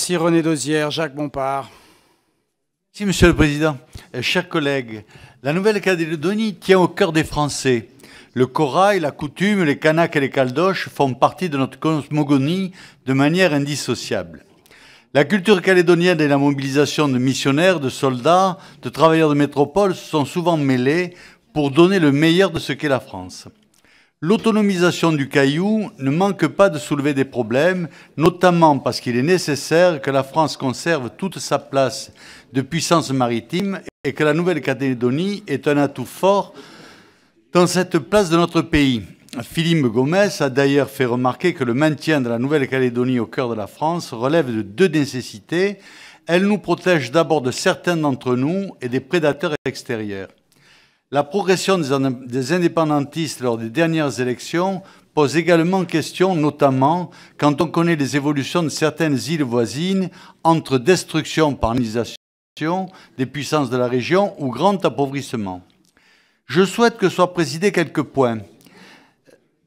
Merci René Dosière. Jacques Bompard. Merci Monsieur le Président. Chers collègues, la Nouvelle-Calédonie tient au cœur des Français. Le corail, la coutume, les Kanaks et les Caldoches font partie de notre cosmogonie de manière indissociable. La culture calédonienne et la mobilisation de missionnaires, de soldats, de travailleurs de métropole se sont souvent mêlées pour donner le meilleur de ce qu'est la France. L'autonomisation du Caillou ne manque pas de soulever des problèmes, notamment parce qu'il est nécessaire que la France conserve toute sa place de puissance maritime et que la Nouvelle-Calédonie est un atout fort dans cette place de notre pays. Philippe Gomès a d'ailleurs fait remarquer que le maintien de la Nouvelle-Calédonie au cœur de la France relève de deux nécessités. Elle nous protège d'abord de certains d'entre nous et des prédateurs extérieurs. La progression des indépendantistes lors des dernières élections pose également question, notamment quand on connaît les évolutions de certaines îles voisines entre destruction par colonisation des puissances de la région ou grand appauvrissement. Je souhaite que soient précisés quelques points.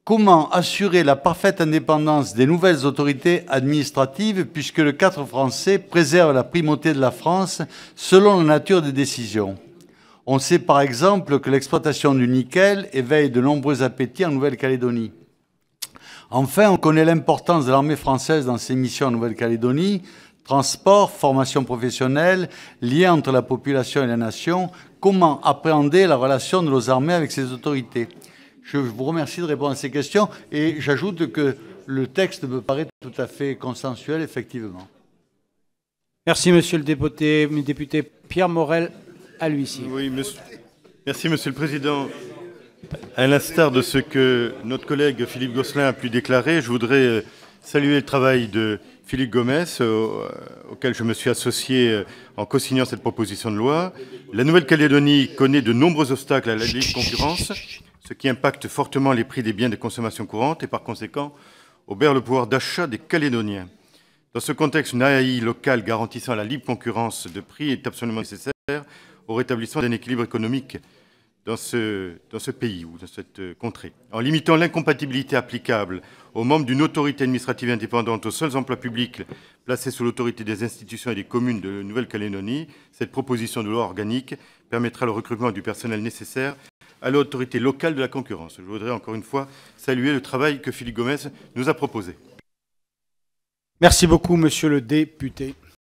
Comment assurer la parfaite indépendance des nouvelles autorités administratives puisque le cadre français préserve la primauté de la France selon la nature des décisions? On sait par exemple que l'exploitation du nickel éveille de nombreux appétits en Nouvelle-Calédonie. Enfin, on connaît l'importance de l'armée française dans ses missions en Nouvelle-Calédonie, transport, formation professionnelle, lien entre la population et la nation. Comment appréhender la relation de nos armées avec ces autorités? Je vous remercie de répondre à ces questions et j'ajoute que le texte me paraît tout à fait consensuel, effectivement. Merci, monsieur le député Pierre Morel, à lui-ci. Oui, merci, monsieur le Président. À l'instar de ce que notre collègue Philippe Gosselin a pu déclarer, je voudrais saluer le travail de Philippe Gomès, auquel je me suis associé en co-signant cette proposition de loi. La Nouvelle-Calédonie connaît de nombreux obstacles à la libre concurrence, ce qui impacte fortement les prix des biens de consommation courante et par conséquent obère le pouvoir d'achat des Calédoniens. Dans ce contexte, une AI locale garantissant la libre concurrence de prix est absolument nécessaire au rétablissement d'un équilibre économique dans ce pays ou dans cette contrée. En limitant l'incompatibilité applicable aux membres d'une autorité administrative indépendante aux seuls emplois publics placés sous l'autorité des institutions et des communes de Nouvelle-Calédonie, cette proposition de loi organique permettra le recrutement du personnel nécessaire à l'autorité locale de la concurrence. Je voudrais encore une fois saluer le travail que Philippe Gomès nous a proposé. Merci beaucoup, monsieur le député.